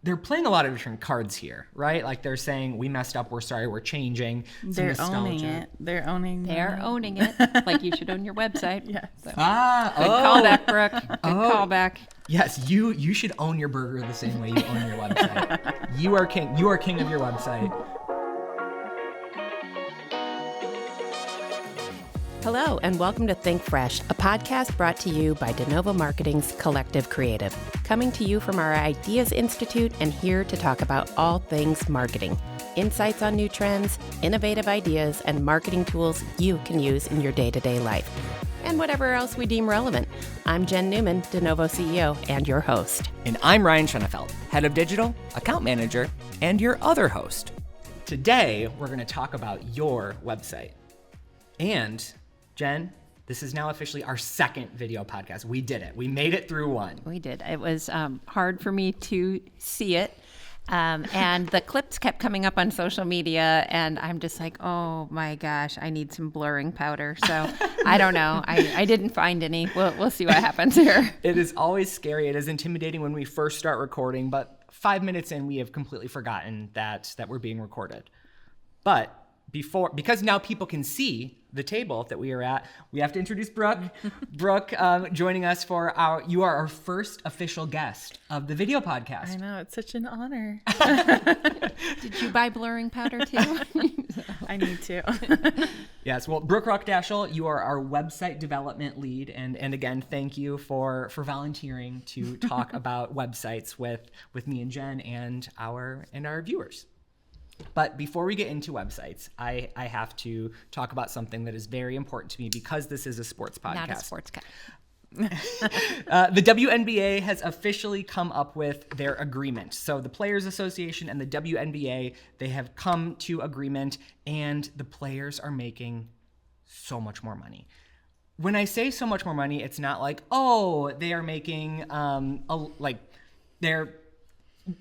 they're playing a lot of different cards here, right? Like they're saying, we messed up, we're sorry, we're changing. They're owning it. They're owning it. Like you should own your website. Yes. So. Good callback, Brooke. Good callback. Yes, you should own your burger the same way you own your website. You are king. You are king of your website. Hello, and welcome to Think Fresh, a podcast brought to you by DeNovo Marketing's Collective Creative, coming to you from our Ideas Institute and here to talk about all things marketing, insights on new trends, innovative ideas, and marketing tools you can use in your day-to-day life, and whatever else we deem relevant. I'm Jen Newman, DeNovo CEO, and your host. And I'm Ryan Schoenfeld, Head of Digital, Account Manager, and your other host. Today, we're going to talk about your website. And Jen, this is now officially our second video podcast. We did it. We made it through one. We did. It was hard for me to see it. And the clips kept coming up on social media, and I'm just like, oh my gosh, I need some blurring powder. So I don't know. I didn't find any. We'll see what happens here. It is always scary. It is intimidating when we first start recording, but 5 minutes in, we have completely forgotten that we're being recorded. But because now people can see the table that we are at, we have to introduce Brooke. Brooke, joining us you are our first official guest of the video podcast. I know, it's such an honor. Did you buy blurring powder too? I need to. Yes, well, Brooke Rockdashel, you are our website development lead, and again, thank you for volunteering to talk about websites with me and Jen and our viewers. But before we get into websites, I have to talk about something that is very important to me because this is a sports podcast. Not a sports guy. The WNBA has officially come up with their agreement. So the Players Association and the WNBA, they have come to agreement, and the players are making so much more money. When I say so much more money, it's not like, oh, they are making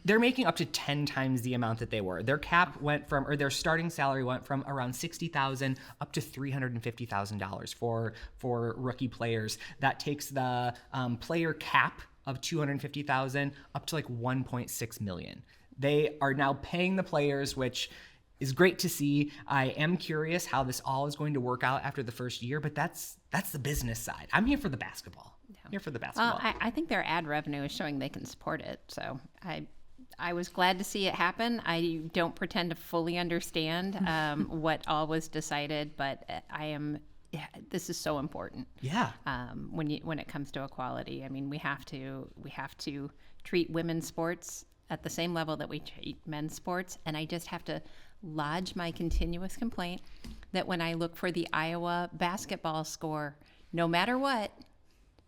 they're making up to 10 times the amount that they were. Their cap went from, or their starting salary went from around $60,000 up to $350,000 for rookie players. That takes the player cap of $250,000 up to like $1.6 million. They are now paying the players, which is great to see. I am curious how this all is going to work out after the first year, but that's the business side. I'm here for the basketball. Here for the basketball. I think their ad revenue is showing they can support it. So I was glad to see it happen. I don't pretend to fully understand what all was decided, but this is so important. Yeah. When it comes to equality, I mean, we have to treat women's sports at the same level that we treat men's sports. And I just have to lodge my continuous complaint that when I look for the Iowa basketball score, no matter what,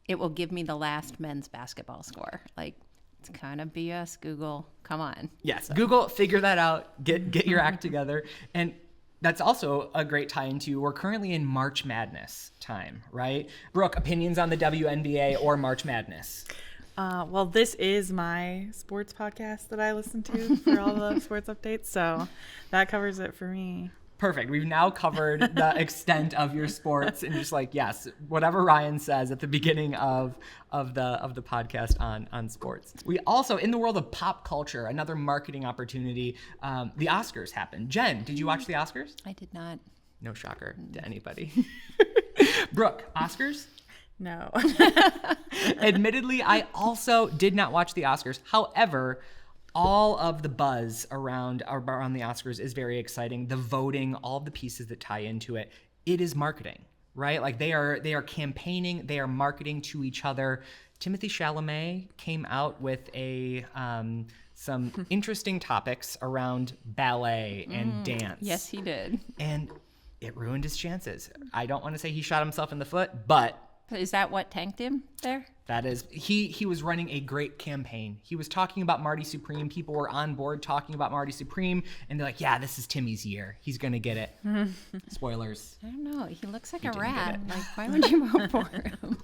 it will give me the last men's basketball score. Like, it's kind of BS, Google. Come on. Yes, so. Google, figure that out. Get your act together. And that's also a great tie into, we're currently in March Madness time, right? Brooke, opinions on the WNBA or March Madness? Well, this is my sports podcast that I listen to for all the sports updates, so that covers it for me. Perfect. We've now covered the extent of your sports, and just like, yes, whatever Ryan says at the beginning of the podcast on sports. We also, in the world of pop culture, another marketing opportunity, the Oscars happened. Jen, did you watch the Oscars? I did not. No shocker to anybody. Brooke, Oscars? No. Admittedly, I also did not watch the Oscars. However, all of the buzz around the Oscars is very exciting. The voting, all of the pieces that tie into it, it is marketing, right? Like they are campaigning, they are marketing to each other. Timothée Chalamet came out with some interesting topics around ballet and dance. Yes, he did. And it ruined his chances. I don't want to say he shot himself in the foot, but is that what tanked him there? That is, he was running a great campaign. He was talking about Marty Supreme. People were on board talking about Marty Supreme, and they're like, yeah, this is Timmy's year. He's going to get it. Spoilers. I don't know. He looks like a rat. Like, why would you vote for him?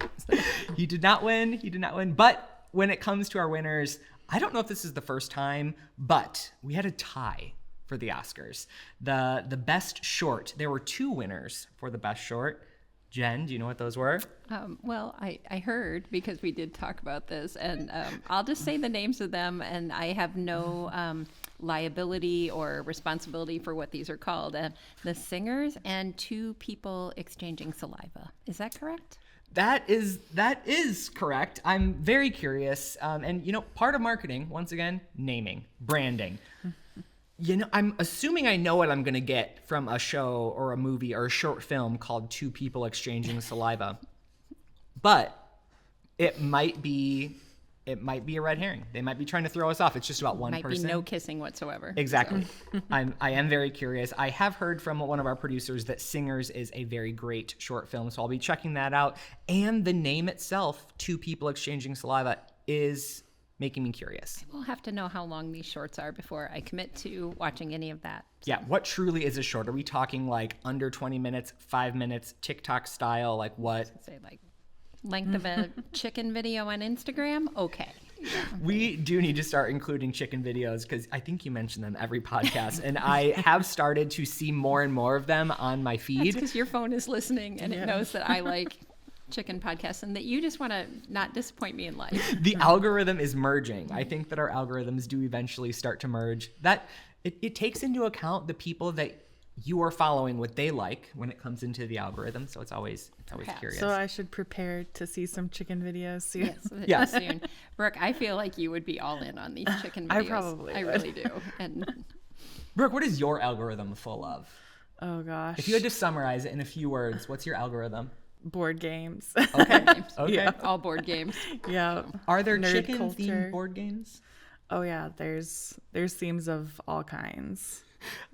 He did not win. But when it comes to our winners, I don't know if this is the first time, but we had a tie for the Oscars. The best short, there were two winners for the best short. Jen, do you know what those were? Well, I heard because we did talk about this, and I'll just say the names of them, and I have no liability or responsibility for what these are called. The Singers and Two People Exchanging Saliva. Is that correct? That is correct. I'm very curious. And, part of marketing, once again, naming, branding. I'm assuming I know what I'm going to get from a show or a movie or a short film called Two People Exchanging Saliva. But it might be a red herring. They might be trying to throw us off. It's just about one Might person. be no kissing whatsoever. Exactly. I am very curious. I have heard from one of our producers that Singers is a very great short film, so I'll be checking that out. And the name itself, Two People Exchanging Saliva, is making me curious. We'll have to know how long these shorts are before I commit to watching any of that. Yeah, what truly is a short? Are we talking like under 20 minutes, 5 minutes, TikTok style? Like what? Say like length of a chicken video on Instagram? Okay. We do need to start including chicken videos because I think you mention them every podcast. And I have started to see more and more of them on my feed. Because your phone is listening and it knows that I like chicken podcasts and that you just want to not disappoint me in life. The algorithm is merging. I think that our algorithms do eventually start to merge. That it takes into account the people that you are following, what they like when it comes into the algorithm. So it's always curious. So I should prepare to see some chicken videos soon. Yes. Soon. Brooke, I feel like you would be all in on these chicken videos. I probably I would. really do. And Brooke, what is your algorithm full of? Oh gosh. If you had to summarize it in a few words, what's your algorithm? Board games. Okay. Okay. Yeah. all board games. Yeah. Are there Nerd chicken culture. themed board games? Oh yeah, there's themes of all kinds.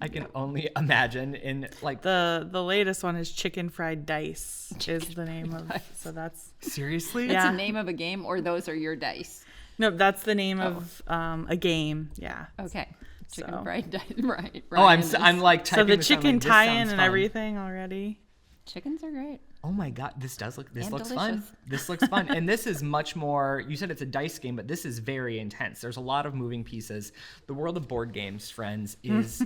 I can only imagine in like The latest one is Chicken Fried Dice is the name of. So that's seriously? That's Yeah. the name of a game, or those are your dice. no, that's the name of a game. Yeah. Okay. Chicken So- fried dice. Right. Oh, I'm Ryan I'm is- like So typing the this down, chicken like, this tie-in sounds and fun. everything already. Chickens are great. Oh my god, this And looks fun. delicious. This looks fun. And this is much more, you said it's a dice game, but this is very intense. There's a lot of moving pieces. The world of board games, friends, is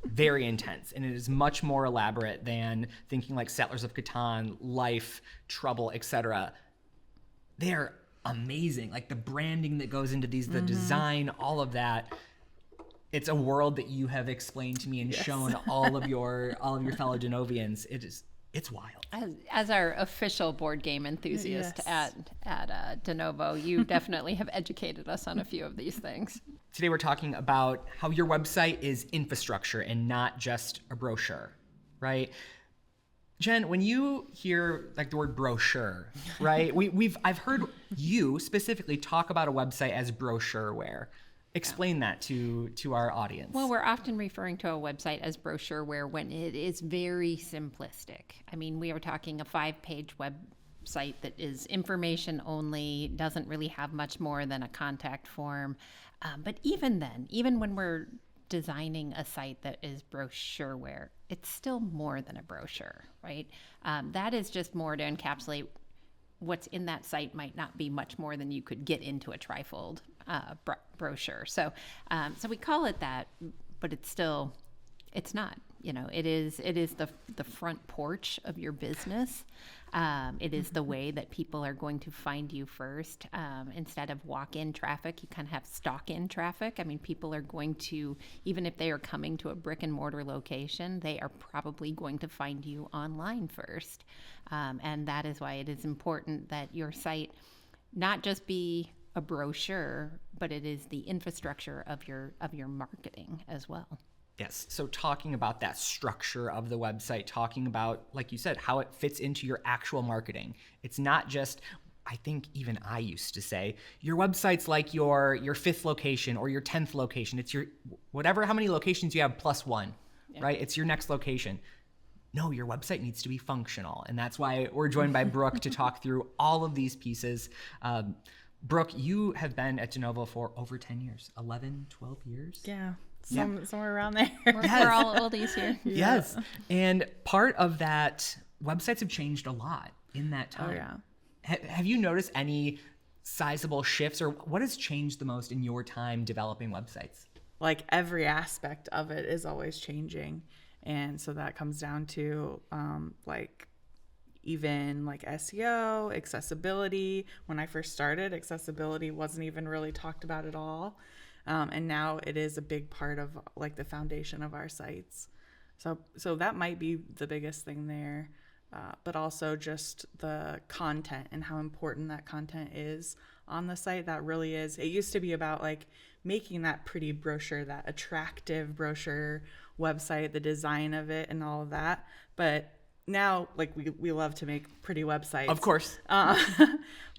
very intense, and it is much more elaborate than thinking like Settlers of Catan, Life, Trouble, etc. They're amazing. Like the branding that goes into these, the design, all of that. It's a world that you have explained to me and shown all of your fellow Denovians. It's wild. As our official board game enthusiast Yes. at DeNovo, you definitely have educated us on a few of these things. Today we're talking about how your website is infrastructure and not just a brochure, right? Jen, when you hear like the word brochure, right? I've heard you specifically talk about a website as brochureware. Explain that to our audience. Well, we're often referring to a website as brochureware when it is very simplistic. I mean, we are talking a 5-page website that is information only, doesn't really have much more than a contact form. But even then, even when we're designing a site that is brochureware, it's still more than a brochure, right? That is just more to encapsulate what's in that site might not be much more than you could get into a trifold brochure. So we call it that, but it's not. It is the front porch of your business. It is the way that people are going to find you first. Instead of walk-in traffic, you kind of have stalk-in traffic. I mean, people are going to, even if they are coming to a brick and mortar location, they are probably going to find you online first. And that is why it is important that your site not just be a brochure, but it is the infrastructure of your marketing as well. Yes. So talking about that structure of the website, talking about, like you said, how it fits into your actual marketing. It's not just, I think even I used to say, your website's like your 5th location or your 10th location. It's your whatever, how many locations you have plus one, right? It's your next location. No, your website needs to be functional. And that's why we're joined by Brooke to talk through all of these pieces. Brooke, you have been at DeNovo for over 10 years, 11, 12 years? Yeah. Somewhere around there. We're all oldies here. Yes. And part of that, websites have changed a lot in that time. Oh yeah. Have you noticed any sizable shifts, or what has changed the most in your time developing websites? Like every aspect of it is always changing, and so that comes down to like even like SEO, accessibility. When I first started, accessibility wasn't even really talked about at all. And now it is a big part of like the foundation of our sites. So that might be the biggest thing there. But also just the content and how important that content is on the site. That really is. It used to be about like making that pretty brochure, that attractive brochure website, the design of it and all of that. But now, like, we love to make pretty websites. Of course.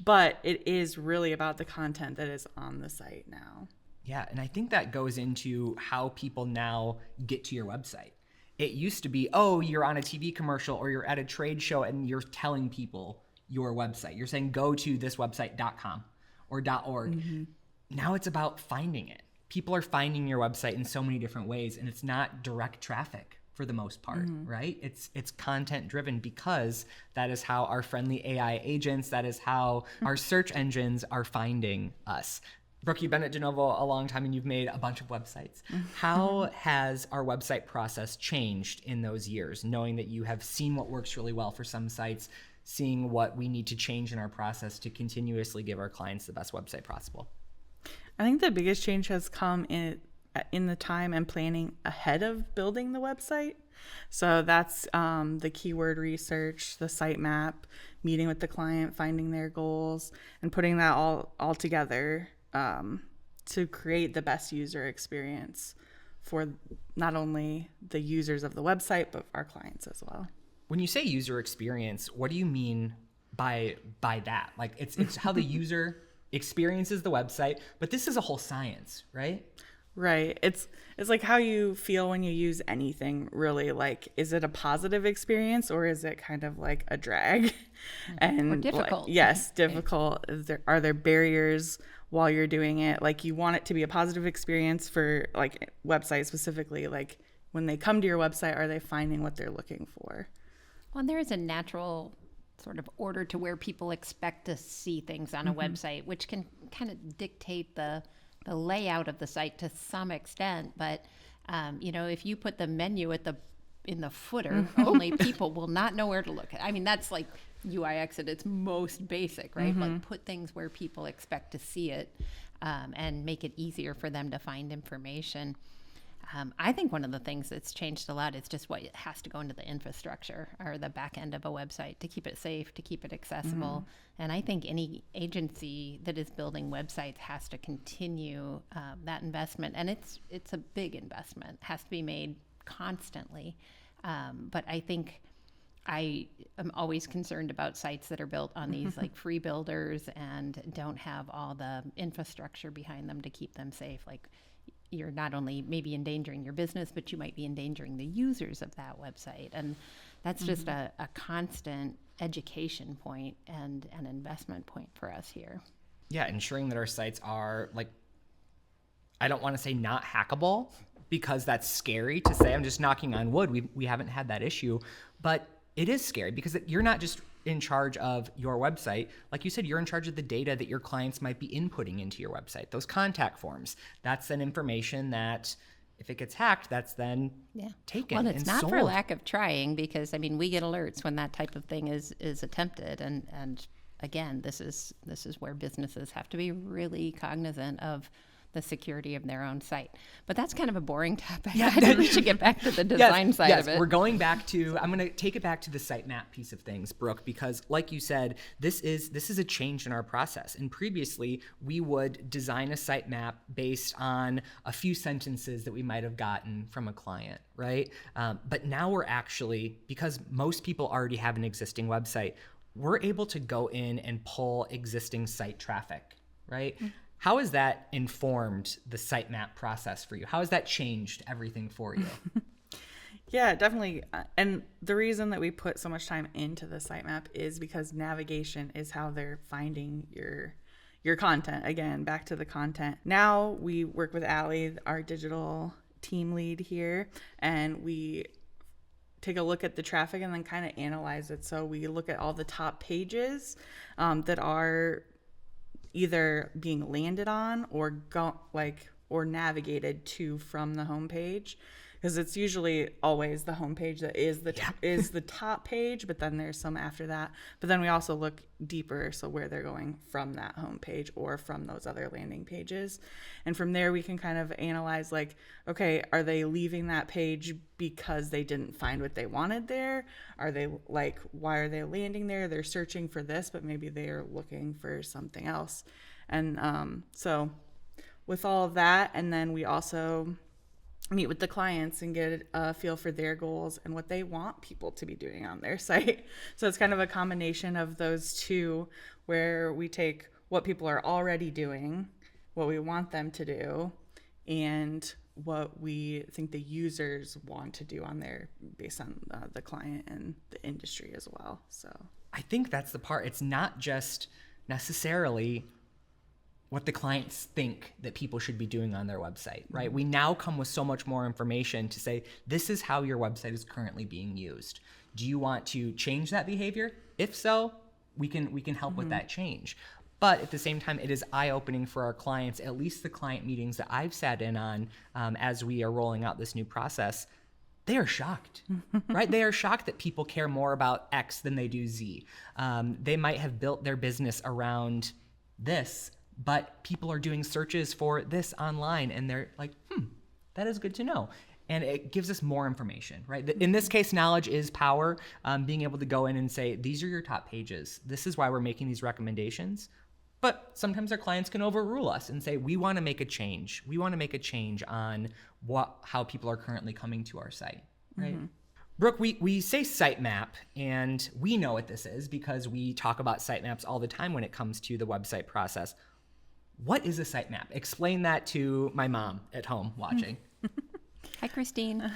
But it is really about the content that is on the site now. Yeah, and I think that goes into how people now get to your website. It used to be, oh, you're on a TV commercial or you're at a trade show and you're telling people your website. You're saying go to thiswebsite.com or .org. Mm-hmm. Now it's about finding it. People are finding your website in so many different ways, and it's not direct traffic for the most part, right? It's content driven, because that is how our friendly AI agents, that is how our search engines are finding us. Brooke, you've been at DeNovo a long time and you've made a bunch of websites. How has our website process changed in those years, knowing that you have seen what works really well for some sites, seeing what we need to change in our process to continuously give our clients the best website possible? I think the biggest change has come in the time and planning ahead of building the website. So that's the keyword research, the sitemap, meeting with the client, finding their goals, and putting that all together to create the best user experience for not only the users of the website, but our clients as well. When you say user experience, what do you mean by that? Like, it's how the user experiences the website, but this is a whole science, right? Right. It's like how you feel when you use anything, really. Like, is it a positive experience or is it kind of like a drag? And or difficult. Yes, difficult. Are there barriers while you're doing it? Like, you want it to be a positive experience for like websites specifically. Like, when they come to your website, are they finding what they're looking for? Well, there is a natural sort of order to where people expect to see things on a website, which can kind of dictate the layout of the site to some extent. But if you put the menu in the footer, only people will not know where to look. I mean, that's like UIX at its most basic, right? Like, put things where people expect to see it, and make it easier for them to find information. I think one of the things that's changed a lot is just what has to go into the infrastructure or the back end of a website to keep it safe, to keep it accessible. And I think any agency that is building websites has to continue that investment. And it's a big investment, it has to be made constantly. But I think I am always concerned about sites that are built on these like free builders and don't have all the infrastructure behind them to keep them safe. Like, you're not only maybe endangering your business, but you might be endangering the users of that website. And that's just a constant education point and an investment point for us here. Yeah, ensuring that our sites are, like, I don't want to say not hackable, because that's scary to say. I'm just knocking on wood. We haven't had that issue, but it is scary because you're not just in charge of your website. Like you said, you're in charge of the data that your clients might be inputting into your website. Those contact forms, that's then information that if it gets hacked, that's then taken and sold. Well, it's not for lack of trying, because, I mean, we get alerts when that type of thing is attempted. And again, this is where businesses have to be really cognizant of the security of their own site. But that's kind of a boring topic. Yeah. I think we should get back to the design side of it. We're going back to, I'm going to take it back to the sitemap piece of things, Brooke, because like you said, this is a change in our process. And previously, we would design a sitemap based on a few sentences that we might have gotten from a client, right? But now we're actually, because most people already have an existing website, we're able to go in and pull existing site traffic, right? Mm-hmm. How has that informed the sitemap process for you? How has that changed everything for you? Yeah, definitely. And the reason that we put so much time into the sitemap is because navigation is how they're finding your content. Again, back to the content. Now we work with Allie, our digital team lead here, and we take a look at the traffic and then kind of analyze it. So we look at all the top pages that are either being landed on or navigated to from the homepage, because it's usually always the homepage that is the top page, but then there's some after that. But then we also look deeper, so where they're going from that homepage or from those other landing pages. And from there we can kind of analyze, like, okay, are they leaving that page because they didn't find what they wanted there? Are they, like, why are they landing there? They're searching for this, but maybe they're looking for something else. And so with all of that, and then we also meet with the clients and get a feel for their goals and what they want people to be doing on their site. So it's kind of a combination of those two, where we take what people are already doing, what we want them to do, and what we think the users want to do on there based on the client and the industry as well. So I think that's the part. It's not just necessarily what the clients think that people should be doing on their website, right? We now come with so much more information to say, this is how your website is currently being used. Do you want to change that behavior? If so, we can help with that change. But at the same time, it is eye-opening for our clients, at least the client meetings that I've sat in on as we are rolling out this new process. They are shocked, right? They are shocked that people care more about X than they do Z. They might have built their business around this, but people are doing searches for this online, and they're like, that is good to know. And it gives us more information, right? In this case, knowledge is power. Being able to go in and say, these are your top pages. This is why we're making these recommendations. But sometimes our clients can overrule us and say, we want to make a change. We want to make a change on how people are currently coming to our site, right? Brooke, we say sitemap, and we know what this is because we talk about sitemaps all the time when it comes to the website process. What is a sitemap? Explain that to my mom at home watching. Hi, Christine.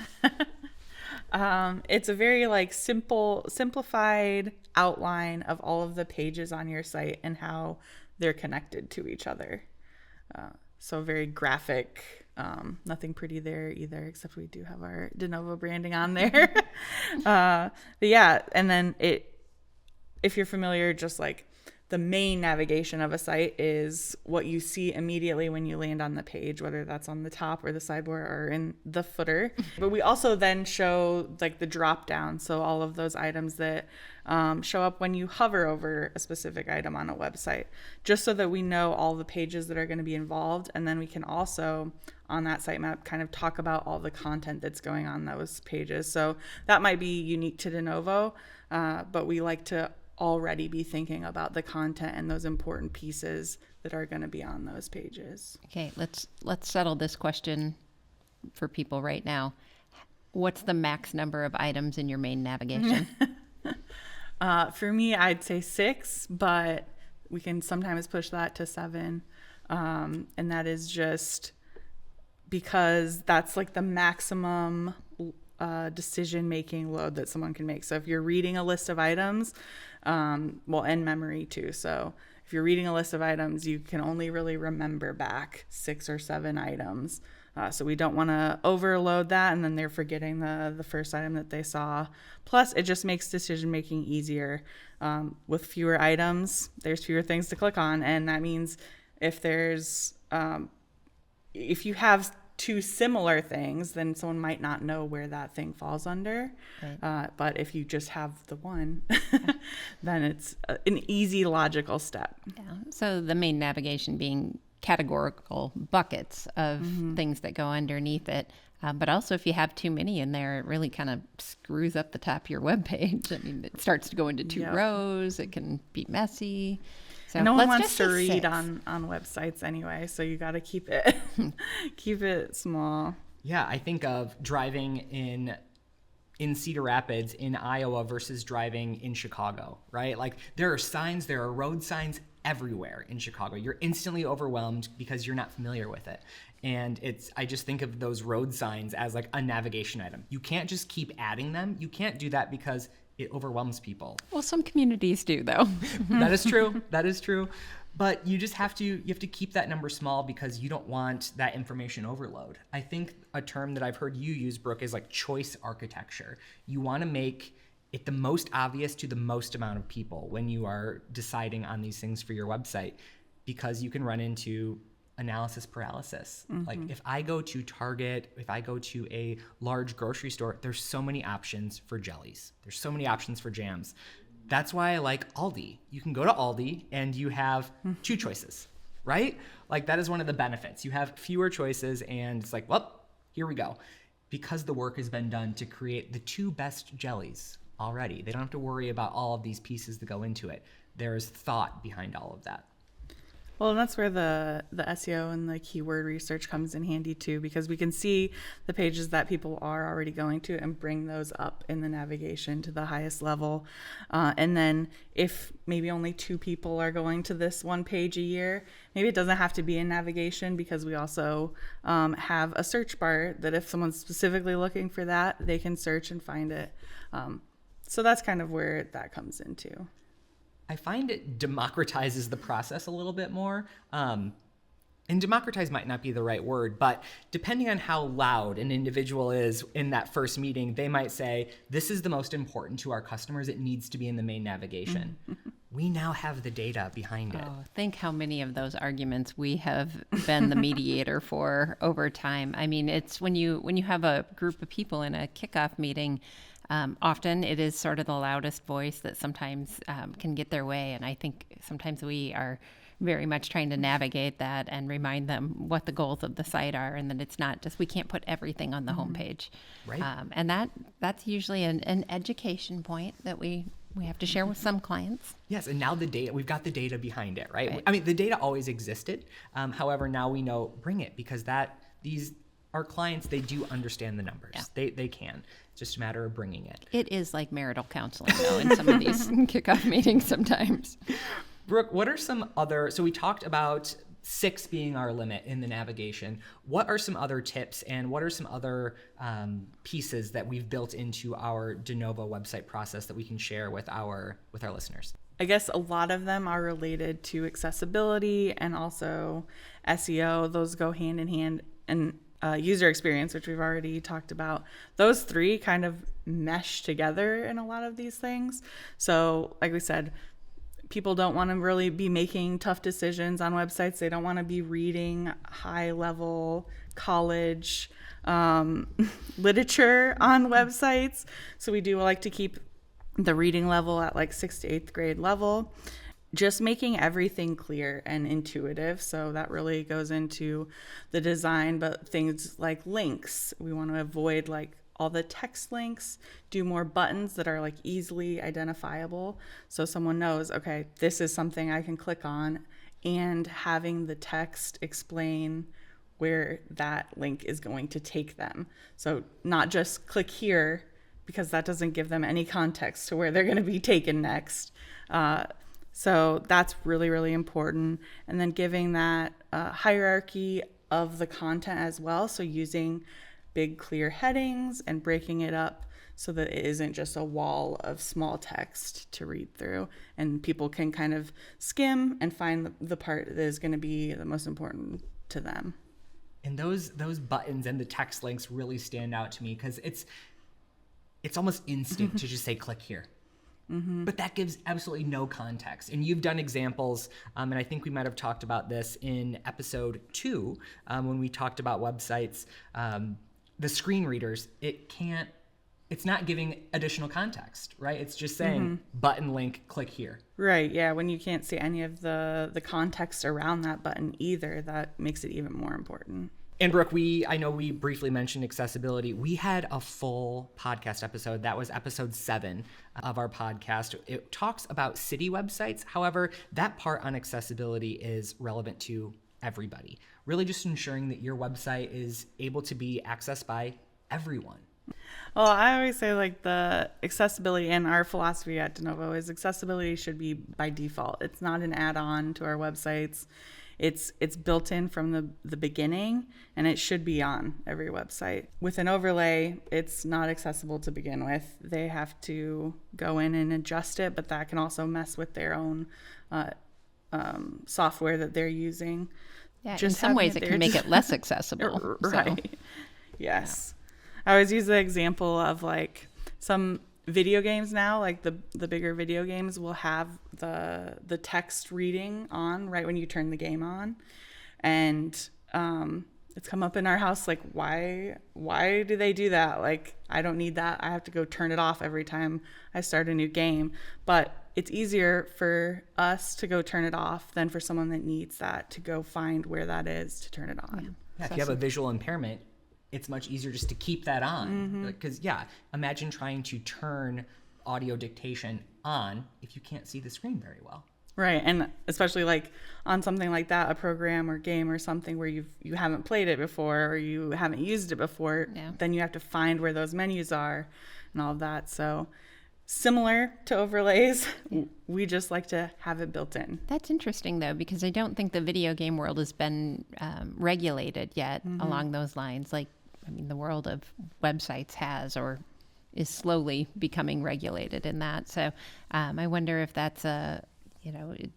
It's a very simplified outline of all of the pages on your site and how they're connected to each other. So very graphic, nothing pretty there either, except we do have our DeNovo branding on there. But yeah, and then if you're familiar, just like the main navigation of a site is what you see immediately when you land on the page, whether that's on the top or the sidebar or in the footer. But we also then show like the drop down. So all of those items that show up when you hover over a specific item on a website, just so that we know all the pages that are going to be involved. And then we can also on that sitemap kind of talk about all the content that's going on those pages. So that might be unique to DeNovo, but we like to already be thinking about the content and those important pieces that are going to be on those pages. Okay, let's settle this question for people right now. What's the max number of items in your main navigation? For me, I'd say 6, but we can sometimes push that to 7. And that is just because that's like the maximum decision-making load that someone can make. So if you're reading a list of items, and memory too. So if you're reading a list of items, you can only really remember back 6 or 7 items. So we don't want to overload that, and then they're forgetting the first item that they saw. Plus, it just makes decision-making easier. With fewer items, there's fewer things to click on, and that means if you have 2 similar things, then someone might not know where that thing falls under. Right. But if you just have the one, then it's an easy logical step. Yeah. So the main navigation being categorical buckets of things that go underneath it. But also if you have too many in there, it really kind of screws up the top of your web page. I mean, it starts to go into 2 rows. It can be messy. So no one wants to read on websites anyway, so you got to keep it small. Yeah, I think of driving in Cedar Rapids in Iowa versus driving in Chicago, right? Like there are road signs everywhere in Chicago. You're instantly overwhelmed because you're not familiar with it. And I just think of those road signs as like a navigation item. You can't just keep adding them. You can't do that because it overwhelms people. Well, some communities do though. That is true. That is true. But you have to keep that number small because you don't want that information overload. I think a term that I've heard you use, Brooke, is like choice architecture. You want to make it the most obvious to the most amount of people when you are deciding on these things for your website, because you can run into analysis paralysis. Like if I go to Target, if I go to a large grocery store, there's so many options for jellies. There's so many options for jams. That's why I like Aldi. You can go to Aldi and you have 2 choices, right? Like that is one of the benefits. You have fewer choices and it's like, well, here we go. Because the work has been done to create the 2 best jellies already. They don't have to worry about all of these pieces that go into it. There's thought behind all of that. Well, and that's where the SEO and the keyword research comes in handy too, because we can see the pages that people are already going to and bring those up in the navigation to the highest level. And then if maybe only 2 people are going to this one page a year, maybe it doesn't have to be in navigation, because we also have a search bar that if someone's specifically looking for that, they can search and find it. So that's kind of where that comes into. I find it democratizes the process a little bit more. And democratize might not be the right word, but depending on how loud an individual is in that first meeting, they might say, this is the most important to our customers. It needs to be in the main navigation. We now have the data behind it. Oh, think how many of those arguments we have been the mediator for over time. I mean, it's when you have a group of people in a kickoff meeting, often it is sort of the loudest voice that sometimes can get their way. And I think sometimes we are very much trying to navigate that and remind them what the goals of the site are, and that it's not just, we can't put everything on the homepage. Right. And that's usually an education point that we have to share with some clients. Yes, and now the data, we've got the data behind it, right? I mean, the data always existed. However, now we know, bring it, because our clients, they do understand the numbers. Yeah. They can. It's just a matter of bringing it. It is like marital counseling, though, in some of these kickoff meetings sometimes. Brooke, what are some other, so we talked about 6 being our limit in the navigation. What are some other tips and what are some other pieces that we've built into our de novo website process that we can share with our listeners? I guess a lot of them are related to accessibility and also SEO. Those go hand in hand, and user experience, which we've already talked about. Those 3 kind of mesh together in a lot of these things. So like we said, people don't want to really be making tough decisions on websites. They don't want to be reading high level college literature on websites. So we do like to keep the reading level at like 6th to 8th grade level. Just making everything clear and intuitive. So that really goes into the design, but things like links. We want to avoid like all the text links, do more buttons that are like easily identifiable. So someone knows, okay, this is something I can click on, and having the text explain where that link is going to take them. So not just click here, because that doesn't give them any context to where they're going to be taken next. So that's really, really important. And then giving that hierarchy of the content as well. So using big, clear headings and breaking it up so that it isn't just a wall of small text to read through. And people can kind of skim and find the part that is going to be the most important to them. And those buttons and the text links really stand out to me, because it's almost instinct to just say, click here. Mm-hmm. But that gives absolutely no context. And you've done examples, and I think we might have talked about this in episode 2 when we talked about websites. The screen readers, it's not giving additional context, right? It's just saying button link, click here. Right, yeah. When you can't see any of the context around that button either, that makes it even more important. And Brooke, I know we briefly mentioned accessibility. We had a full podcast episode. That was episode 7 of our podcast. It talks about city websites. However, that part on accessibility is relevant to everybody. Really just ensuring that your website is able to be accessed by everyone. Well, I always say like the accessibility, and our philosophy at de novo is accessibility should be by default. It's not an add-on to our websites. It's built in from the beginning, and it should be on every website. With an overlay, it's not accessible to begin with. They have to go in and adjust it, but that can also mess with their own software that they're using. Yeah, in some ways it can make it less accessible. Right. So. Yes. I always use the example of like some video games now, like the bigger video games will have the text reading on right when you turn the game on. And it's come up in our house, like, why do they do that? Like, I don't need that. I have to go turn it off every time I start a new game. But it's easier for us to go turn it off than for someone that needs that to go find where that is to turn it on. Yeah, if you have a visual impairment, it's much easier just to keep that on. Because, imagine trying to turn audio dictation on if you can't see the screen very well. Right. And especially like on something like that, a program or game or something where you haven't played it before or you haven't used it before, then you have to find where those menus are and all of that. So similar to overlays, we just like to have it built in. That's interesting, though, because I don't think the video game world has been regulated yet along those lines. Like, I mean, the world of websites has or is slowly becoming regulated in that. So I wonder if that's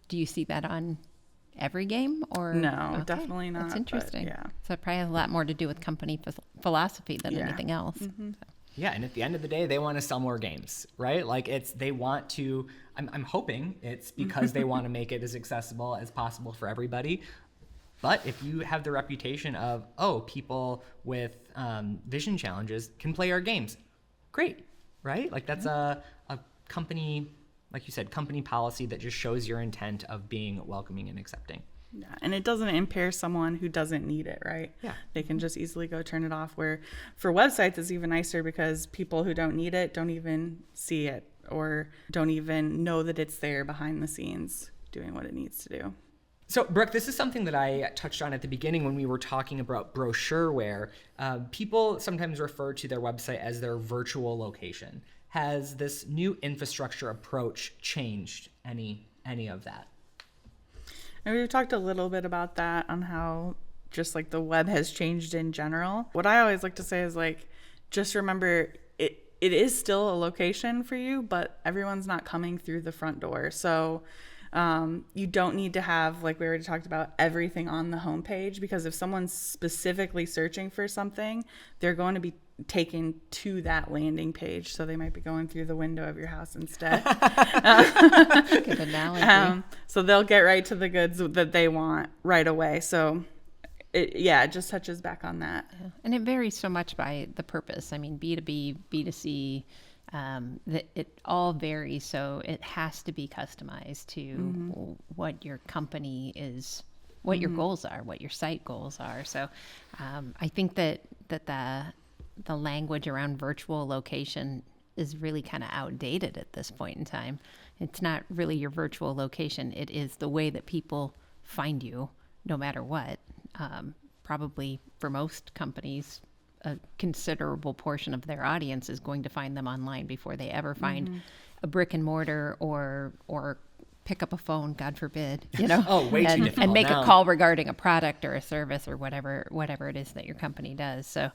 do you see that on every game or? No, Okay, definitely not. That's but interesting. yeah. So it probably has a lot more to do with company philosophy than anything else. Yeah, and at the end of the day, they want to sell more games, right? Like they want to, I'm hoping it's because they want to make it as accessible as possible for everybody. But if you have the reputation of, people with vision challenges can play our games, great, right? Like that's a company, like you said, company policy that just shows your intent of being welcoming and accepting. Yeah, and it doesn't impair someone who doesn't need it, right? Yeah. They can just easily go turn it off, where for websites it's even nicer because people who don't need it don't even see it or don't even know that it's there behind the scenes doing what it needs to do. So, Brooke, this is something that I touched on at the beginning when we were talking about brochureware. People sometimes refer to their website as their virtual location. Has this new infrastructure approach changed any of that? And we've talked a little bit about that on how just like the web has changed in general. What I always like to say is like, just remember it is still a location for you, but everyone's not coming through the front door. So you don't need to have, like we already talked about, everything on the homepage, because if someone's specifically searching for something, they're going to be taken to that landing page. So they might be going through the window of your house instead. Good analogy. So they'll get right to the goods that they want right away. So it just touches back on that. Yeah. And it varies so much by the purpose. I mean, B2B, B2C, it all varies. So it has to be customized to what your company is, what your goals are, what your site goals are. So I think that the language around virtual location is really kind of outdated at this point in time. It's not really your virtual location. It is the way that people find you, no matter what. Probably for most companies, a considerable portion of their audience is going to find them online before they ever find a brick and mortar or pick up a phone, God forbid, Way too difficult and make now. a call regarding a product or a service or whatever it is that your company does. So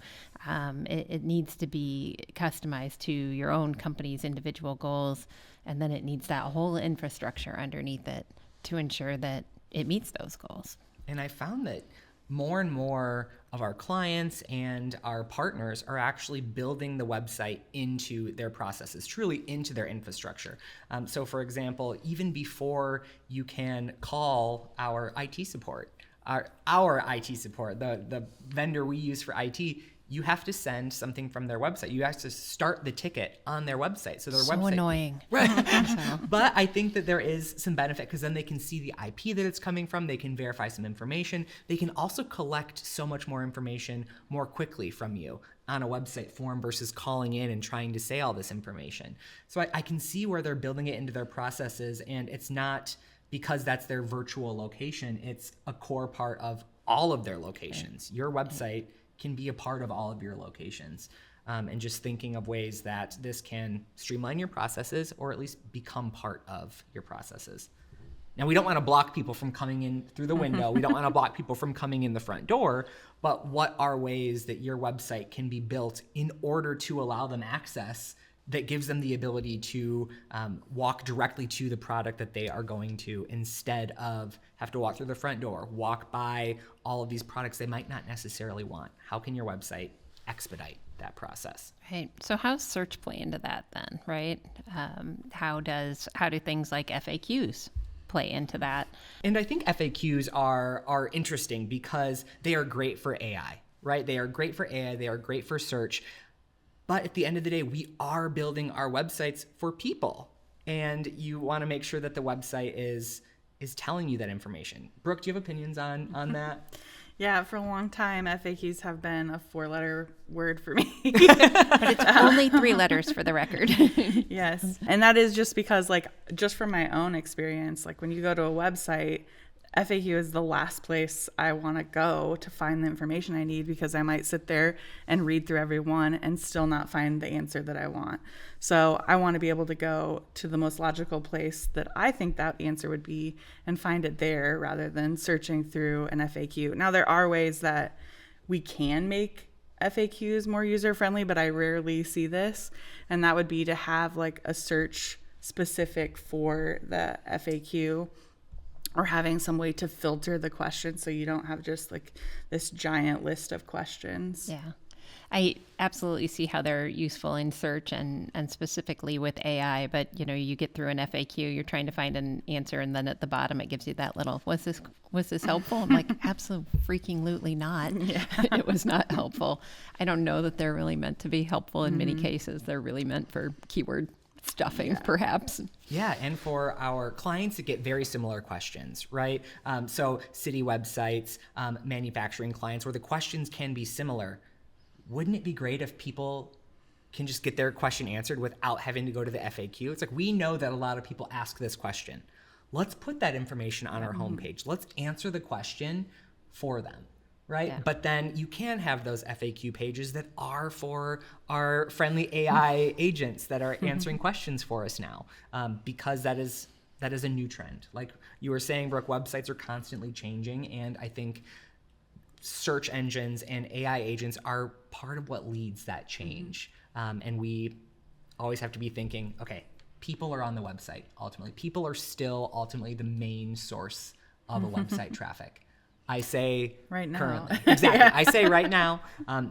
it needs to be customized to your own company's individual goals, and then it needs that whole infrastructure underneath it to ensure that it meets those goals. And I found that more and more of our clients and our partners are actually building the website into their processes, truly into their infrastructure. So for example, even before you can call our IT support, our IT support, the vendor we use for IT, you have to send something from their website. You have to start the ticket on their website. So their website. Annoying. Right. But I think that there is some benefit because then they can see the IP that it's coming from. They can verify some information. They can also collect so much more information more quickly from you on a website form versus calling in and trying to say all this information. So I can see where they're building it into their processes, and it's not because that's their virtual location. It's a core part of all of their locations. Your website can be a part of all of your locations. And just thinking of ways that this can streamline your processes or at least become part of your processes. Now, we don't want to block people from coming in through the window. We don't want to block people from coming in the front door. But what are ways that your website can be built in order to allow them access that gives them the ability to walk directly to the product that they are going to, instead of have to walk through the front door, walk by all of these products they might not necessarily want? How can your website expedite that process? Right. So how's search play into that then, right? How do things like FAQs play into that. And I think FAQs are interesting because they are great for AI, right? They are great for AI, they are great for search. But at the end of the day, we are building our websites for people. And you want to make sure that the website is telling you that information. Brooke, do you have opinions on that? Yeah, for a long time, FAQs have been a 4-letter word for me. But it's only 3 letters for the record. Yes. And that is just because, like, just from my own experience, like when you go to a website, FAQ is the last place I want to go to find the information I need, because I might sit there and read through every one and still not find the answer that I want. So I want to be able to go to the most logical place that I think that answer would be and find it there rather than searching through an FAQ. Now, there are ways that we can make FAQs more user friendly, but I rarely see this. And that would be to have like a search specific for the FAQ, or having some way to filter the questions so you don't have just like this giant list of questions. Yeah. I absolutely see how they're useful in search and specifically with AI, but you get through an FAQ, you're trying to find an answer, and then at the bottom it gives you that little, was this helpful? I'm like, absolutely not. Yeah. It was not helpful. I don't know that they're really meant to be helpful in many cases. They're really meant for keyword stuffing, perhaps. Yeah, and for our clients to get very similar questions, right? So city websites, manufacturing clients, where the questions can be similar. Wouldn't it be great if people can just get their question answered without having to go to the FAQ? It's like, we know that a lot of people ask this question. Let's put that information on our homepage. Let's answer the question for them. Right? Yeah. But then you can have those FAQ pages that are for our friendly AI agents that are answering questions for us now, because that is a new trend. Like you were saying, Brooke, websites are constantly changing, and I think search engines and AI agents are part of what leads that change. And we always have to be thinking, okay, people are on the website ultimately. People are still ultimately the main source of a website traffic. I say right now. Currently. Exactly. Yeah. I say right now.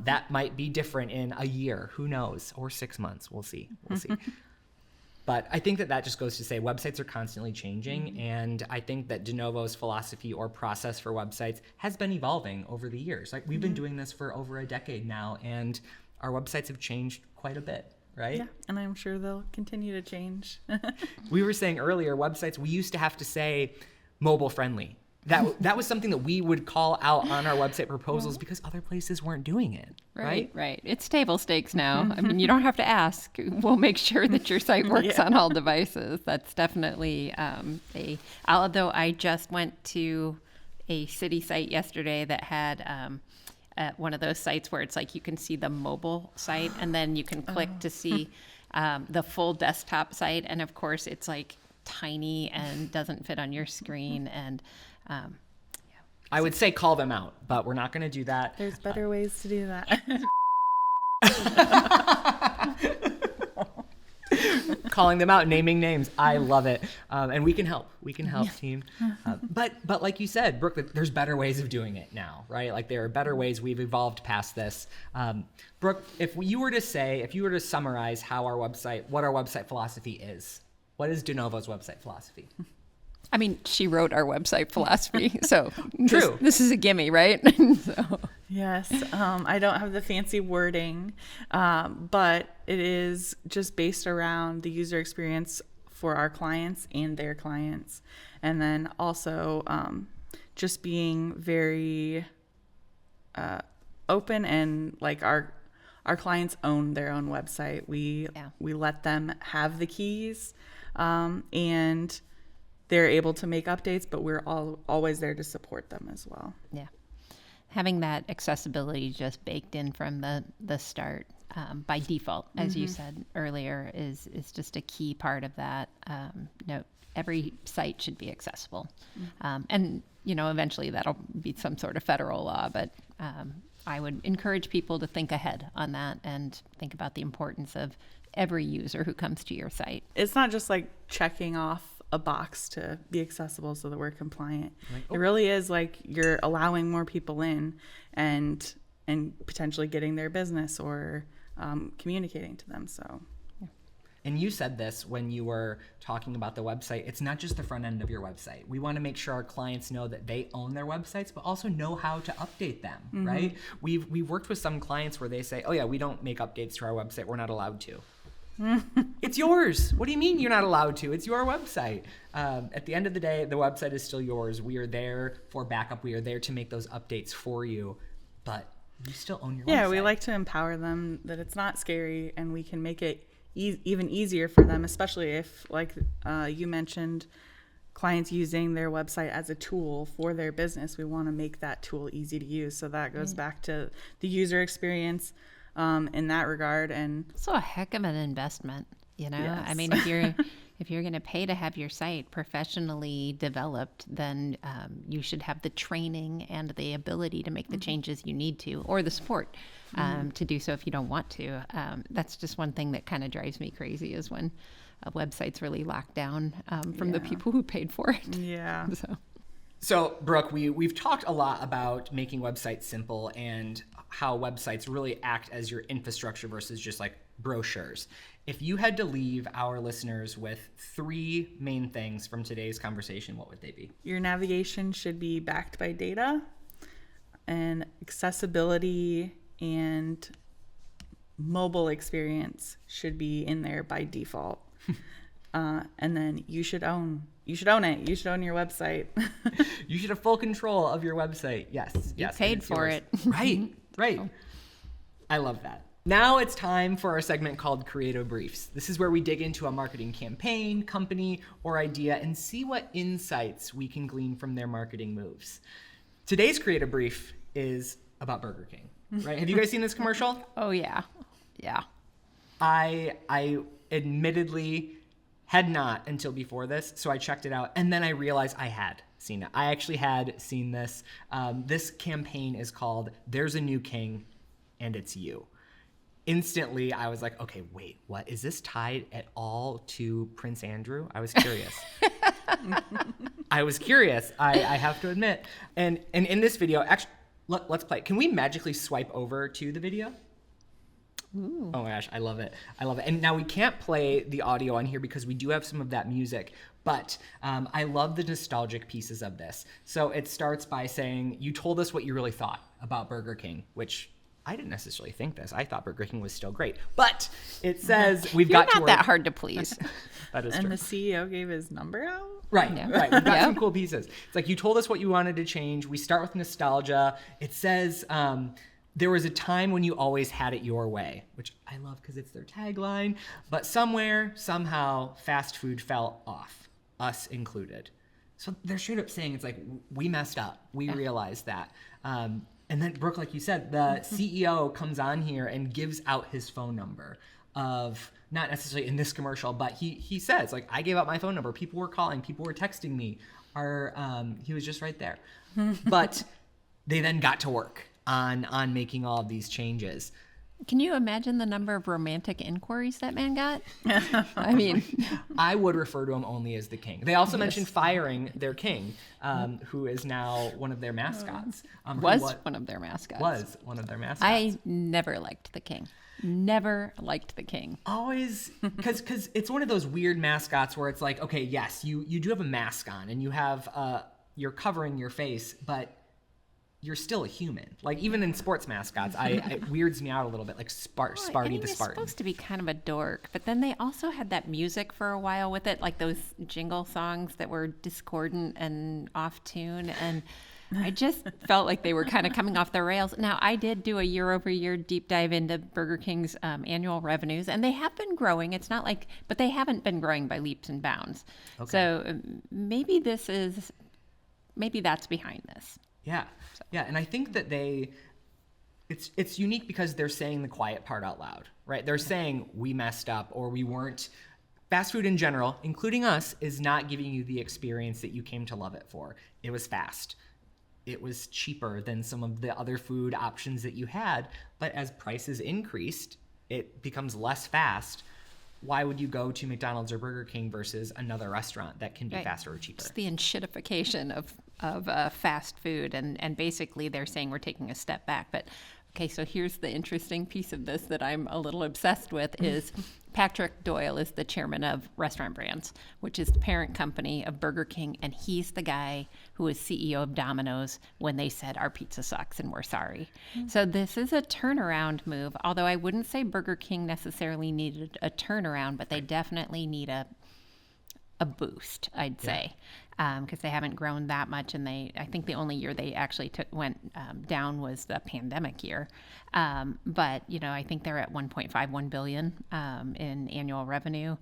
That might be different in a year. Who knows? Or 6 months. We'll see. But I think that just goes to say websites are constantly changing. And I think that DeNovo's philosophy or process for websites has been evolving over the years. Like we've been doing this for over a decade now, and our websites have changed quite a bit. Right? Yeah, and I'm sure they'll continue to change. We were saying earlier, websites, we used to have to say mobile friendly. That was something that we would call out on our website proposals because other places weren't doing it, right? Right. It's table stakes now. I mean, you don't have to ask. We'll make sure that your site works on all devices. That's definitely although I just went to a city site yesterday that had one of those sites where it's like you can see the mobile site and then you can click to see the full desktop site. And of course, it's like tiny and doesn't fit on your screen. And I would say call them out, but we're not going to do that. There's better ways to do that. Calling them out, naming names. I love it. And we can help. We can help, team. But like you said, Brooke, there's better ways of doing it now, right? Like there are better ways. We've evolved past this. Brooke, if you were to summarize what our website philosophy is, what is DeNovo's website philosophy? I mean, she wrote our website philosophy, so True. This is a gimme, right? So. Yes, I don't have the fancy wording, but it is just based around the user experience for our clients and their clients, and then also just being very open, and like our clients own their own website. We let them have the keys, and they're able to make updates, but we're always there to support them as well. Yeah. Having that accessibility just baked in from the start by default, as you said earlier, is just a key part of that. Every site should be accessible. And, eventually that'll be some sort of federal law, but I would encourage people to think ahead on that and think about the importance of every user who comes to your site. It's not just like checking off a box to be accessible so that we're compliant. It really is like you're allowing more people in and potentially getting their business or communicating to them. So And you said this when you were talking about the website. It's not just the front end of your website. We want to make sure our clients know that they own their websites, but also know how to update them, right? We've worked with some clients where they say, oh yeah, we don't make updates to our website. We're not allowed to. It's yours. What do you mean you're not allowed to? It's your website. At the end of the day, the website is still yours. We are there for backup. We are there to make those updates for you, but you still own your website. Yeah, we like to empower them that it's not scary, and we can make it even easier for them, especially if, like you mentioned, clients using their website as a tool for their business. We want to make that tool easy to use. So that goes back to the user experience in that regard. And So a heck of an investment, you know? Yes. I mean, if you're going to pay to have your site professionally developed, then you should have the training and the ability to make the changes you need to, or the support to do so if you don't want to. That's just one thing that kind of drives me crazy, is when a website's really locked down from the people who paid for it. yeah. So, Brooke, we've talked a lot about making websites simple and how websites really act as your infrastructure versus just like brochures. If you had to leave our listeners with 3 main things from today's conversation, what would they be? Your navigation should be backed by data, and accessibility and mobile experience should be in there by default. And then you should own it. You should own your website. You should have full control of your website. Yes. You and paid it's for yours. it. Right. I love that. Now it's time for our segment called Creative Briefs. This is where we dig into a marketing campaign, company, or idea and see what insights we can glean from their marketing moves. Today's Creative Brief is about Burger King, right? Have you guys seen this commercial? Oh, yeah. Yeah. I admittedly had not until before this, so I checked it out, and then I realized I had seen it. I actually had seen this. This campaign is called There's a New King, and It's You. Instantly, I was like, okay, wait, what? Is this tied at all to Prince Andrew? I was curious. I have to admit. And in this video, actually, let's play. Can we magically swipe over to the video? Ooh. Oh my gosh, I love it. I love it. And now we can't play the audio on here because we do have some of that music, but I love the nostalgic pieces of this. So it starts by saying, you told us what you really thought about Burger King, which I didn't necessarily think this. I thought Burger King was still great. But it says we've You're got to not work. that hard to please. That is And true. the CEO gave his number out. Right, Yeah. right. We've got Yeah. some cool pieces. It's like you told us what you wanted to change. We start with nostalgia. It says there was a time when you always had it your way, which I love because it's their tagline. But somewhere, somehow, fast food fell off, us included. So they're straight up saying it's like, we messed up. We realized that. And then, Brooke, like you said, the CEO comes on here and gives out his phone number of, not necessarily in this commercial, but he says, like, I gave out my phone number. People were calling. People were texting me. He was just right there. But they then got to work on making all of these changes. Can you imagine the number of romantic inquiries that man got? I mean, I would refer to him only as the king. They also mentioned firing their king, who is now one of their mascots. was one of their mascots. Was one of their mascots. I never liked the king. Never liked the king. Always, because it's one of those weird mascots where it's like, okay, yes, you do have a mask on and you have you're covering your face, but you're still a human. Like even in sports mascots, it weirds me out a little bit. Like Sparty I the mean, he's Spartan. supposed to be kind of a dork, but then they also had that music for a while with it, like those jingle songs that were discordant and off tune, and I just felt like they were kind of coming off the rails. Now, I did do a year-over-year deep dive into Burger King's annual revenues, and they have been growing. It's not like, but they haven't been growing by leaps and bounds. Okay. So maybe that's behind this. Yeah, yeah, and I think that it's unique because they're saying the quiet part out loud, right? They're saying we messed up or we weren't. Fast food in general, including us, is not giving you the experience that you came to love it for. It was fast. It was cheaper than some of the other food options that you had, but as prices increased, it becomes less fast. Why would you go to McDonald's or Burger King versus another restaurant that can be faster or cheaper? It's the enshittification of fast food, and basically they're saying we're taking a step back. But Okay, so here's the interesting piece of this that I'm a little obsessed with is Patrick Doyle is the chairman of Restaurant Brands, which is the parent company of Burger King, and he's the guy who was CEO of Domino's when they said our pizza sucks and we're sorry. So this is a turnaround move, although I wouldn't say Burger King necessarily needed a turnaround, but they definitely need a boost, I'd say, because they haven't grown that much, and I think the only year they actually went down was the pandemic year. But I think they're at 1.51 billion in annual revenue,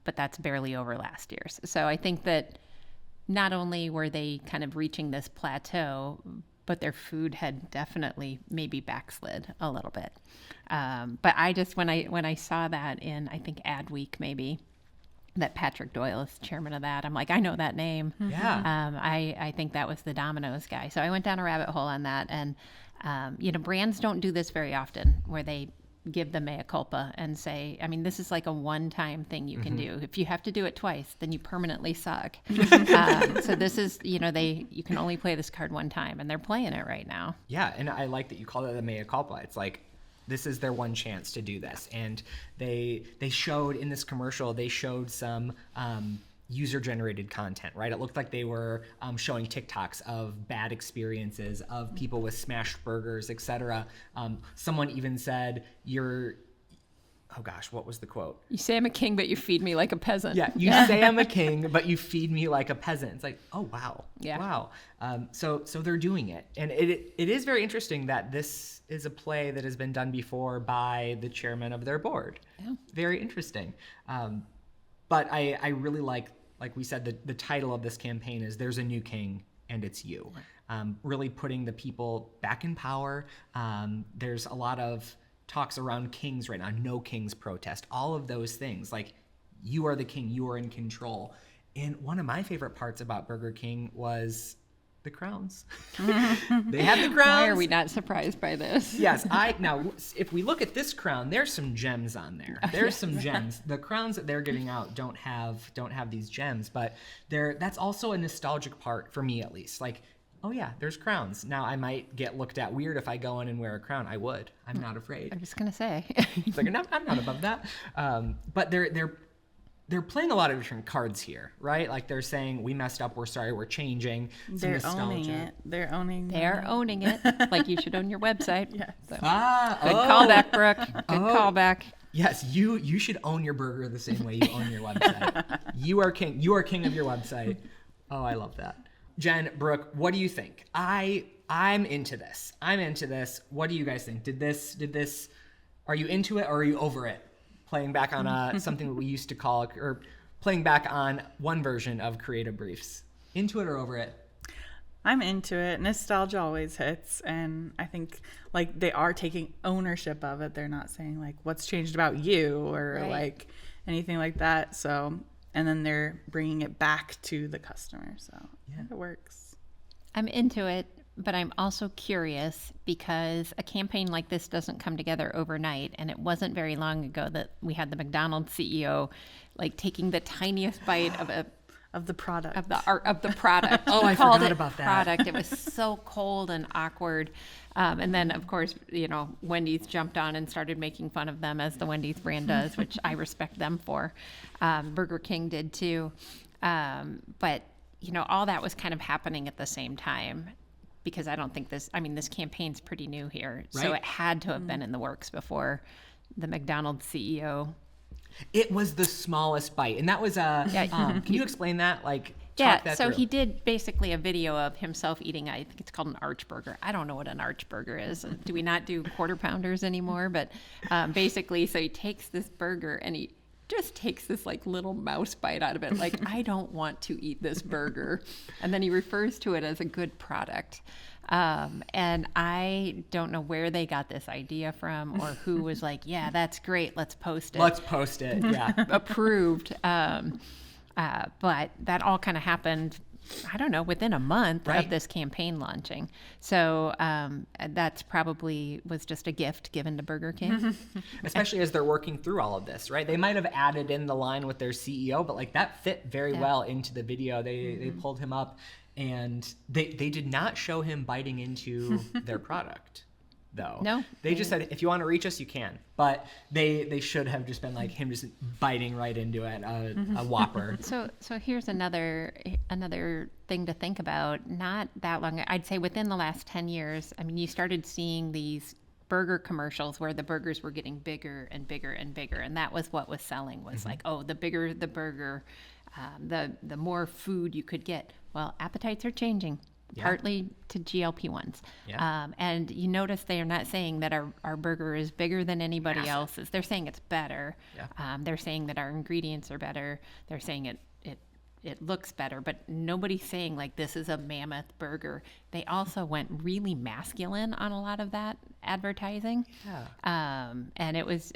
but that's barely over last year's. So I think that not only were they kind of reaching this plateau, but their food had definitely maybe backslid a little bit. But I just when I saw that in I think Adweek maybe, that Patrick Doyle is chairman of that, I'm like, I know that name. Yeah. I think that was the Domino's guy. So I went down a rabbit hole on that. And, brands don't do this very often where they give the mea culpa and say, I mean, this is like a one-time thing you can do. If you have to do it twice, then you permanently suck. So this is, you can only play this card one time, and they're playing it right now. Yeah, and I like that you call it the mea culpa. It's like, this is their one chance to do this. And they showed in this commercial, they showed some user-generated content, right? It looked like they were showing TikToks of bad experiences, of people with smashed burgers, etc. Someone even said, oh gosh, what was the quote? You say I'm a king, but you feed me like a peasant. Yeah, you say I'm a king, but you feed me like a peasant. It's like, oh, wow. Yeah. Wow. So they're doing it. And it is very interesting that this is a play that has been done before by the chairman of their board. Yeah. Very interesting. But I really like we said, the title of this campaign is There's a New King and It's You. Really putting the people back in power. There's a lot of talks around kings right now, no kings protest, all of those things. Like, you are the king, you are in control. And one of my favorite parts about Burger King was the crowns. They had the crowns. Why are we not surprised by this? Yes, now if we look at this crown, there's some gems on there. There's some gems. The crowns that they're giving out don't have these gems, but that's also a nostalgic part for me, at least. Like, oh yeah, there's crowns. Now I might get looked at weird if I go in and wear a crown. I would. I'm not afraid. I'm just gonna say. It's like, no, I'm not above that. But they're playing a lot of different cards here, right? Like, they're saying, we messed up, we're sorry, we're changing. They're owning it. They're owning it, like you should own your website. Yes. So. Good callback, Brooke. Good callback. Yes, you should own your burger the same way you own your website. You are king. You are king of your website. Oh, I love that. Jen, Brooke, what do you think? I'm into this. What do you guys think? Did this? Are you into it or are you over it? Playing back on something that we used to call, or playing back on one version of Creative Briefs. Into it or over it? I'm into it. Nostalgia always hits, and I think like they are taking ownership of it. They're not saying like, what's changed about you, or like anything like that. So, and then they're bringing it back to the customer. So yeah, it works. I'm into it, but I'm also curious because a campaign like this doesn't come together overnight. And it wasn't very long ago that we had the McDonald's CEO like taking the tiniest bite of the product. Of the product. Oh, I forgot about that. Product. It was so cold and awkward. And then, of course, Wendy's jumped on and started making fun of them, as the Wendy's brand does, which I respect them for. Burger King did too. But, all that was kind of happening at the same time, because I don't think this campaign's pretty new here. Right. So it had to have been in the works before the McDonald's CEO. It was the smallest bite. And that was can you explain that? Like, talk that so through. he did basically a video of himself eating, I think it's called an arch burger. I don't know what an arch burger is. Do we not do quarter pounders anymore? But basically, so he takes this burger and he just takes this like little mouse bite out of it. Like, I don't want to eat this burger. And then he refers to it as a good product. And I don't know where they got this idea from or who was like, yeah, that's great. Let's post it. Yeah. Approved. But that all kind of happened, I don't know, within a month of this campaign launching. So that's probably was just a gift given to Burger King. Especially as they're working through all of this, right? They might have added in the line with their CEO, but like that fit very well into the video. They pulled him up and they did not show him biting into their product. though. No. They just said, if you want to reach us, you can. But they should have just been like him just biting right into it, a Whopper. So here's another thing to think about. Not that long, I'd say within the last 10 years, I mean, you started seeing these burger commercials where the burgers were getting bigger and bigger and bigger, and that was what was selling, was like, oh, the bigger the burger, the more food you could get. Well, appetites are changing. Yeah. Partly to GLP-1s. Yeah. And you notice they are not saying that our burger is bigger than anybody else's. They're saying it's better. Yeah. They're saying that our ingredients are better. They're saying it looks better, but nobody's saying like this is a mammoth burger. They also went really masculine on a lot of that advertising. Yeah. And it was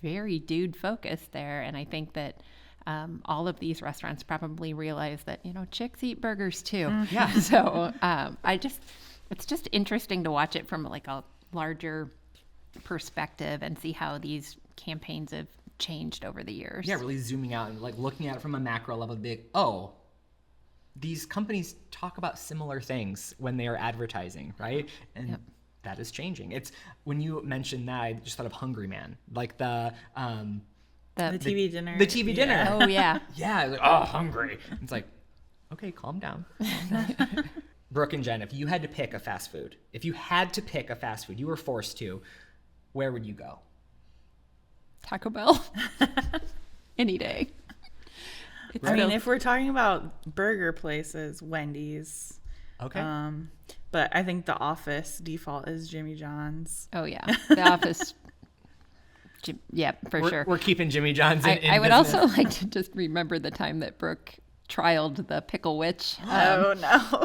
very dude focused there. And I think that all of these restaurants probably realize that, chicks eat burgers too. Yeah. So it's just interesting to watch it from like a larger perspective and see how these campaigns have changed over the years. Yeah, really zooming out and like looking at it from a macro level, these companies talk about similar things when they are advertising, right? And that is changing. It's when you mentioned that, I just thought of Hungry Man, like the TV dinner. The TV dinner. Oh yeah. Yeah, like, oh, hungry. It's like, okay, calm down. Brooke and Jen, if you had to pick a fast food, you were forced to, where would you go? Taco Bell. Any day. I mean, if we're talking about burger places, Wendy's. Okay. But I think the Office default is Jimmy John's. Oh yeah, The Office. Yeah, for sure. We're keeping Jimmy John's in I would business. also like to just remember the time that Brooke trialed the Pickle Witch no.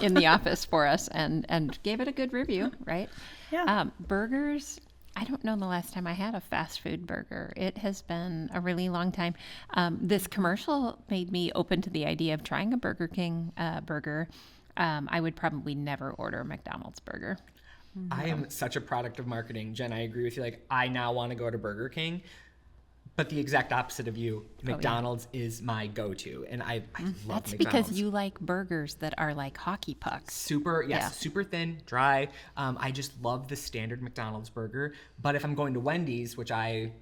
in The Office for us and gave it a good review, right? Yeah. Burgers, I don't know the last time I had a fast food burger. It has been a really long time. This commercial made me open to the idea of trying a Burger King burger. I would probably never order a McDonald's burger. I am such a product of marketing. Jen, I agree with you. Like, I now want to go to Burger King, but the exact opposite of you. McDonald's is my go-to, and I love That's McDonald's. because you like burgers that are like hockey pucks. Super thin, dry. I just love the standard McDonald's burger. But if I'm going to Wendy's, which I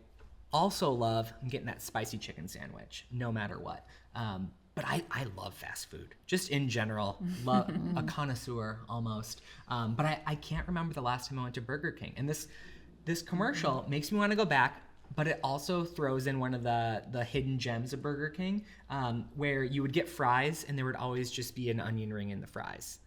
also love, I'm getting that spicy chicken sandwich, no matter what. But I love fast food, just in general. Love a connoisseur almost. But I can't remember the last time I went to Burger King. And this commercial makes me want to go back, but it also throws in one of the hidden gems of Burger King, where you would get fries and there would always just be an onion ring in the fries.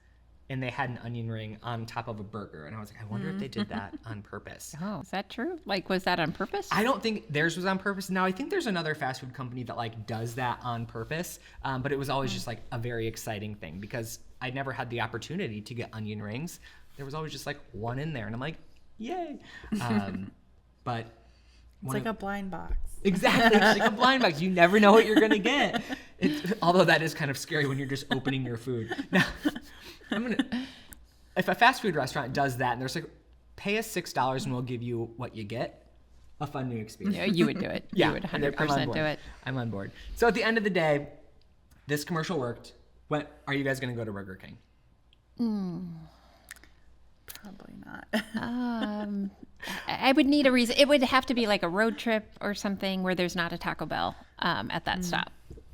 And they had an onion ring on top of a burger. And I was like, I wonder if they did that on purpose. Oh, is that true? Like, was that on purpose? I don't think theirs was on purpose. Now, I think there's another fast food company that like does that on purpose. But it was always just like a very exciting thing because I never had the opportunity to get onion rings. There was always just like one in there. And I'm like, yay. But It's like a blind box. exactly, it's like a blind box. You never know what you're going to get. Although that is kind of scary when you're just opening your food. Now, if a fast food restaurant does that and there's like, pay us $6 and we'll give you what you get, a fun new experience. Yeah, you would do it. Yeah, You would I'm on 100% board. do it. I'm on board. So at the end of the day, this commercial worked. Are you guys going to go to Burger King? Probably not. I would need a reason. It would have to be like a road trip or something where there's not a Taco Bell at that stop.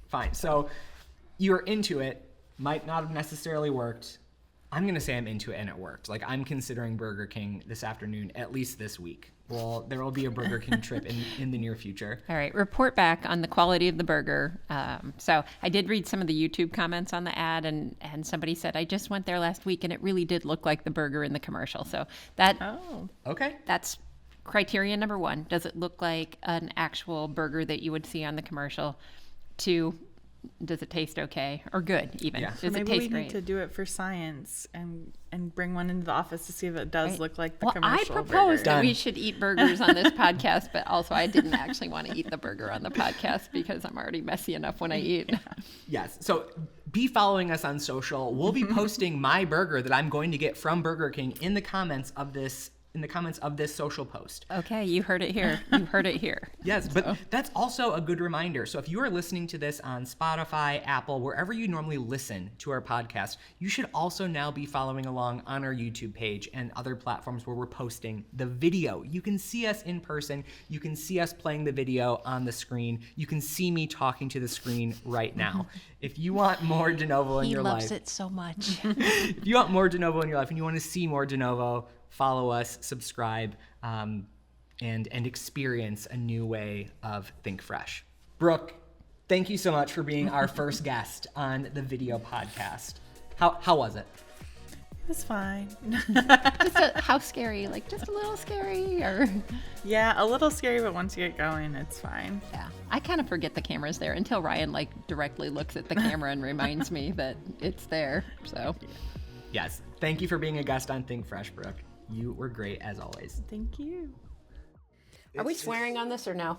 Fine. So you're into it. Might not have necessarily worked. I'm going to say I'm into it and it worked. Like, I'm considering Burger King this afternoon, at least this week. Well, there will be a Burger King trip in the near future. All right, report back on the quality of the burger. So I did read some of the YouTube comments on the ad, and somebody said, I just went there last week, and it really did look like the burger in the commercial. So Okay. that's criteria number one. Does it look like an actual burger that you would see on the commercial? 2, does it taste okay or good even? Yeah. Does So it maybe taste we great? need to do it for science and bring one into the office to see if it does Right. look like the Well, I commercial proposed burger. that we Done. should eat burgers on this podcast, but also I didn't actually want to eat the burger on the podcast because I'm already messy enough when I eat. Yes. So be following us on social. We'll be posting my burger that I'm going to get from Burger King in the comments of this in the comments of this social post. Okay, you heard it here. You heard it here. Yes, but that's also a good reminder. So if you are listening to this on Spotify, Apple, wherever you normally listen to our podcast, you should also now be following along on our YouTube page and other platforms where we're posting the video. You can see us in person. You can see us playing the video on the screen. You can see me talking to the screen right now. If you want more De Novo in He your loves life, it so much. if you want more De Novo in your life and you want to see more De Novo, follow us, subscribe, and experience a new way of Think Fresh. Brooke, thank you so much for being our first guest on the video podcast. How was it? It's fine. How scary? Like just a little scary, or Yeah, a little scary, but once you get going, it's fine. yeah. I kind of forget the camera's there until Ryan like directly looks at the camera and reminds me that it's there. So Yes. Thank you for being a guest on Think Fresh, Brooke. You were great as always. Thank you. Are we swearing on this or no?